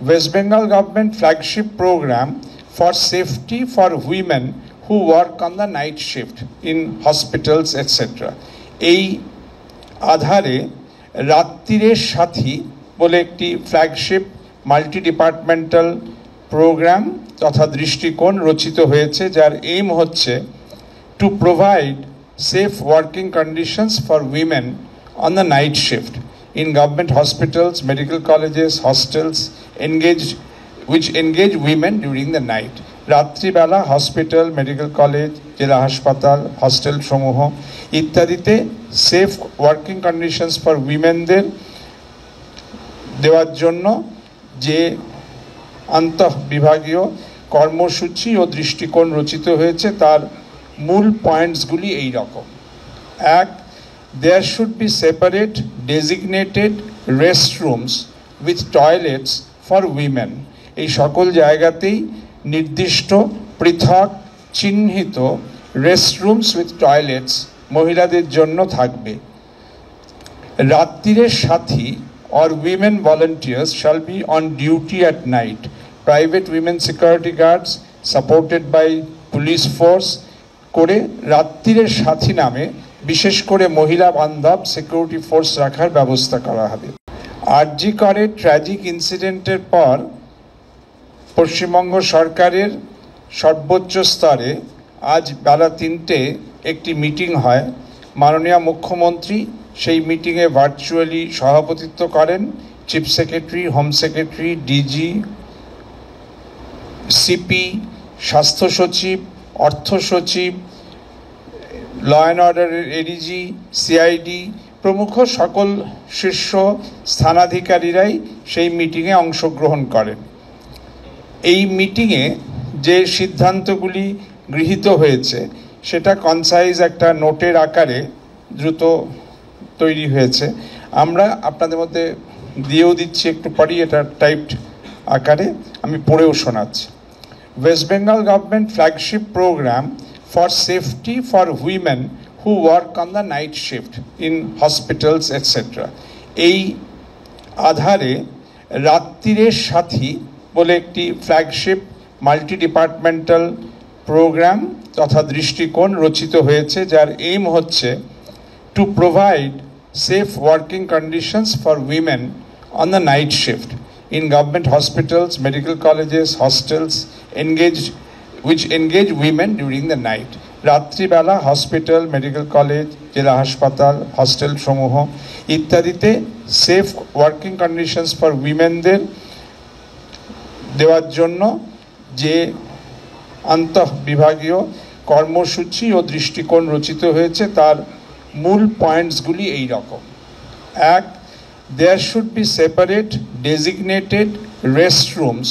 West Bengal government flagship program for safety for women who work on the night shift in hospitals etc. এই আধারে রাত্রিরের সাথী বলে একটি flagship multi departmental programme তথা দৃষ্টিকোণ রচিত হয়েছে, যার এইম হচ্ছে to provide safe working conditions for women on the night shift in government hospitals, medical colleges, hostels which engage women during the night. রাত্রিবেলা হসপিটাল, মেডিকেল কলেজ, জেলা হাসপাতাল, hostel সমূহ ইত্যাদিতে সেফ ওয়ার্কিং কন্ডিশনস ফর উইমেনদের দেওয়ার জন্য যে আন্তঃবিভাগীয় কর্মসূচি ও দৃষ্টিকোণ রচিত হয়েছে তার মূল পয়েন্টসগুলি এই রকম। এক, there should be separate designated restrooms with toilets for women. এই সকল জায়গাতেই নির্দিষ্ট পৃথক চিহ্নিত রেস্টরুমস উইথ টয়লেটস মহিলাদের জন্য থাকবে। রাত্রিরের সাথী or women volunteers shall be on duty at night. Private women security guards supported by police force করে রাত্রিরের সাথী নামে বিশেষ করে মহিলা বান্ধব সিকিউরিটি ফোর্স রাখার ব্যবস্থা করা হবে। আরজি করে ট্র্যাজিক ইনসিডেন্টের পর পশ্চিমবঙ্গ সরকারের সর্বোচ্চ স্তরে আজ বেলা 3টে একটি মিটিং হয়। মাননীয় মুখ্যমন্ত্রী সেই মিটিংয়ে ভার্চুয়ালি সভাপতিত্ব করেন। Chief secretary, home secretary, DG, CP, স্বাস্থ্য সচিব, অর্থ সচিব, ল অ্যান্ড অর্ডারের এডিজি, সিআইডি প্রমুখ সকল শীর্ষ স্থানাধিকারীরাই সেই মিটিংয়ে অংশগ্রহণ করেন। এই মিটিংয়ে যে সিদ্ধান্তগুলি গৃহীত হয়েছে সেটা কনসাইজ একটা নোটের আকারে দ্রুত তৈরি হয়েছে। আমরা আপনাদের মধ্যে দিয়েও দিচ্ছি, একটু পরেই এটা টাইপড আকারে আমি পড়েও শোনাচ্ছি। West Bengal government flagship programme for safety for women who work on the night shift in hospitals etc. এই আধারে রাত্রিরের সাথী বলে একটি ফ্ল্যাগশিপ মাল্টি ডিপার্টমেন্টাল প্রোগ্রাম তথা দৃষ্টিকোণ রচিত হয়েছে, যার এইম হচ্ছে to provide safe working conditions for women on the night shift in government hospitals, medical colleges, hostels which engage women during the night. রাত্রিবেলা হসপিটাল, মেডিকেল কলেজ, জেলা হাসপাতাল, hostel সমূহ ইত্যাদিতে সেফ ওয়ার্কিং কন্ডিশনস ফর উইমেনদের দেওয়ার জন্য যে আন্তঃবিভাগীয় কর্মসূচি ও দৃষ্টিকোণ রচিত হয়েছে তার মূল পয়েন্টসগুলি এই রকম। এক, there should be separate designated restrooms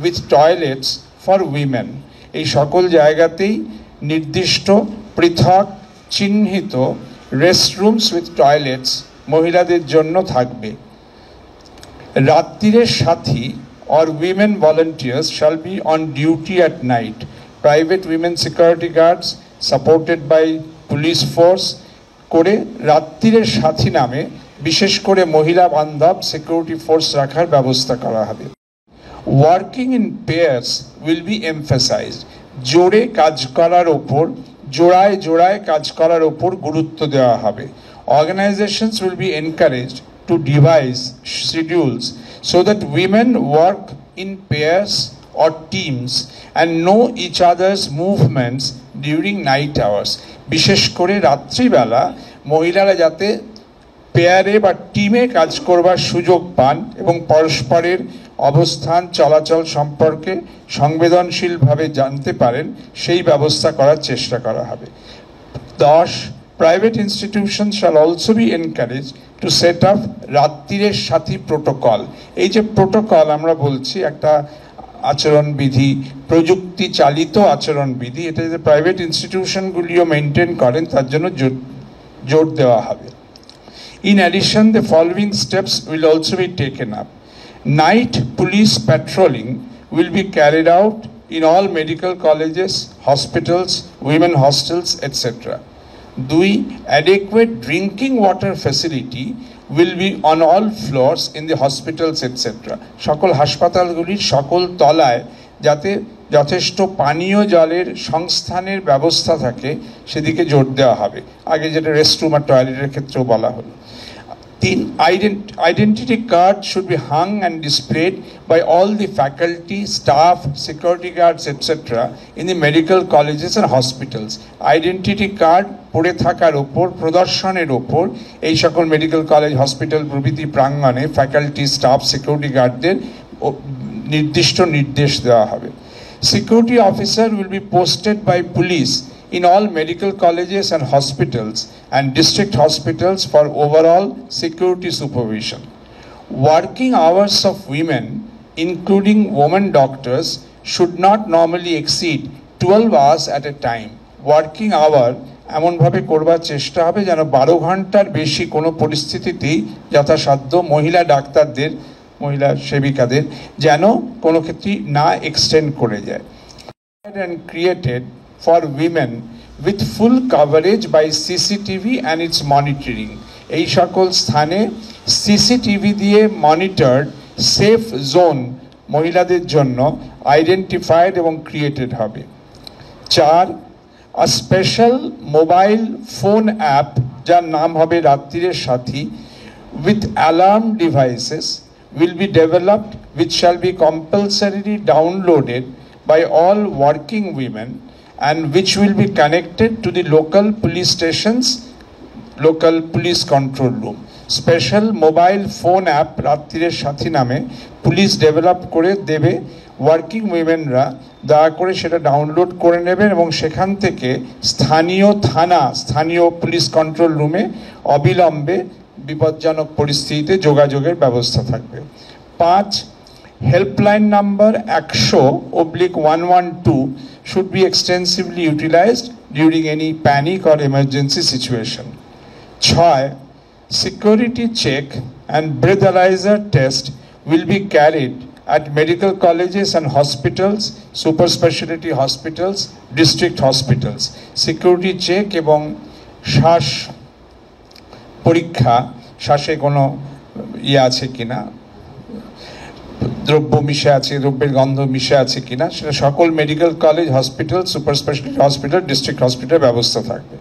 with toilets for women. এই সকল জায়গাতেই নির্দিষ্ট পৃথক চিহ্নিত রেস্টরুমস উইথ টয়লেটস মহিলাদের জন্য থাকবে। রাত্রিরের সাথী or women volunteers shall be on duty at night. Private women security guards supported by police force করে রাত্রিরের সাথী নামে বিশেষ করে মহিলা বান্ধব সিকিউরিটি ফোর্স রাখার ব্যবস্থা করা হবে। Working in pairs will be emphasised. জোরে কাজ করার ওপর, জোড়ায় জোড়ায় কাজ করার ওপর গুরুত্ব দেওয়া হবে। Organisations will be encouraged to devise schedules so that women work in pairs or teams and know each other's movements during night hours. বিশেষ করে রাত্রিবেলা মহিলারা যাতে পেয়ারে বা টিমে কাজ করবার সুযোগ পান এবং পরস্পরের অবস্থান চলাচল সম্পর্কে সংবেদনশীলভাবে জানতে পারেন সেই ব্যবস্থা করার চেষ্টা করা হবে। 10, private institutions shall also be encouraged to set up রাত্রিরের Sathi protocol. এই যে প্রোটোকল আমরা বলছি একটা আচরণবিধি, প্রযুক্তি চালিত আচরণবিধি, এটা যে প্রাইভেট ইনস্টিটিউশনগুলিও মেনটেন করেন তার জন্য জোর দেওয়া হবে। In addition, the following steps will also be taken up. Night police patrolling will be carried out in all medical colleges, hospitals, women hostels, etc. 2, adequate drinking water facility will be on all floors in the hospitals etc. সকল হাসপাতালগুলির সকল তলায় যাতে যথেষ্ট পানীয় জলের সংস্থানের ব্যবস্থা থাকে সেদিকে জোর দেওয়া হবে। আগে যেটা রেস্টরুম আর টয়লেটের ক্ষেত্রেও বলা হলো। 3, identity card should be hung and displayed by all the faculty, staff, security guards etc. in the medical colleges and hospitals. Identity card পড়ে থাকার ওপর, প্রদর্শনের ওপর এই সকল মেডিকেল কলেজ, হসপিটাল প্রভৃতি প্রাঙ্গণে ফ্যাকাল্টি, স্টাফ, সিকিউরিটি গার্ডদের নির্দিষ্ট নির্দেশ দেওয়া হবে। Security officer will be posted by police in all medical colleges and hospitals and district hospitals for overall security supervision. Working hours of women, including women doctors, should not normally exceed 12 hours at a time. Working hour এমনভাবে করবার চেষ্টা হবে যেন 12 ঘন্টার বেশি কোনো পরিস্থিতিতেই যথাসাধ্য মহিলা ডাক্তারদের, মহিলা সেবিকাদের যেন কোনো ক্ষেত্রেই না এক্সটেন্ড করে যায়। And created for women with full coverage by CCTV and its monitoring. এই সকল স্থানে CCTV দিয়ে মনিটরড সেফ জোন মহিলাদের জন্য আইডেন্টিফাইড এবং ক্রিয়েটেড হবে। 4, a special mobile phone app যার নাম হবে রাত্রিরের সাথী with alarm devices will be developed which shall be compulsorily downloaded by all working women and which will be connected to the local police stations, local police control room. Special mobile phone app রাত্রিরের সাথী নামে police develop করে দেবে, working উইমেনরা দয়া করে সেটা download করে নেবেন এবং সেখান থেকে স্থানীয় থানা, স্থানীয় পুলিশ কন্ট্রোল রুমে অবিলম্বে বিপজ্জনক পরিস্থিতিতে যোগাযোগের ব্যবস্থা থাকবে। 5, helpline number 100/112 should be extensively utilized during any panic or emergency situation. 6, security check and breathalyzer test will be carried at medical colleges and hospitals, super specialty hospitals, district hospitals. Security check এবং শ্বাস পরীক্ষা, শ্বাসে কোনো আছে কিনা, দ্রব্য মিশে আছে, দ্রব্যের গন্ধ মিশে আছে কিনা সেটা সকল medical college, hospital, super speciality hospital, district hospital ব্যবস্থা থাকবে।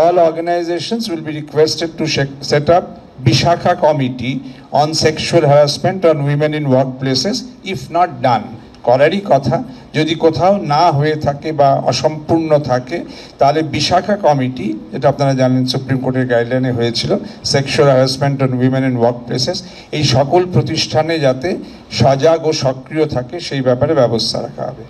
All organizations will be requested to set up Bishakha committee on sexual harassment on women in workplaces if not done. করারই কথা, যদি কোথাও না হয়ে থাকে বা অসম্পূর্ণ থাকে তাহলে বিশাখা কমিটি, যেটা আপনারা জানেন সুপ্রিম কোর্টের গাইডলাইনে হয়েছিল, sexual harassment on women in work places, এই সকল প্রতিষ্ঠানে যাতে সজাগ ও সক্রিয় থাকে সেই ব্যাপারে ব্যবস্থা রাখা হবে।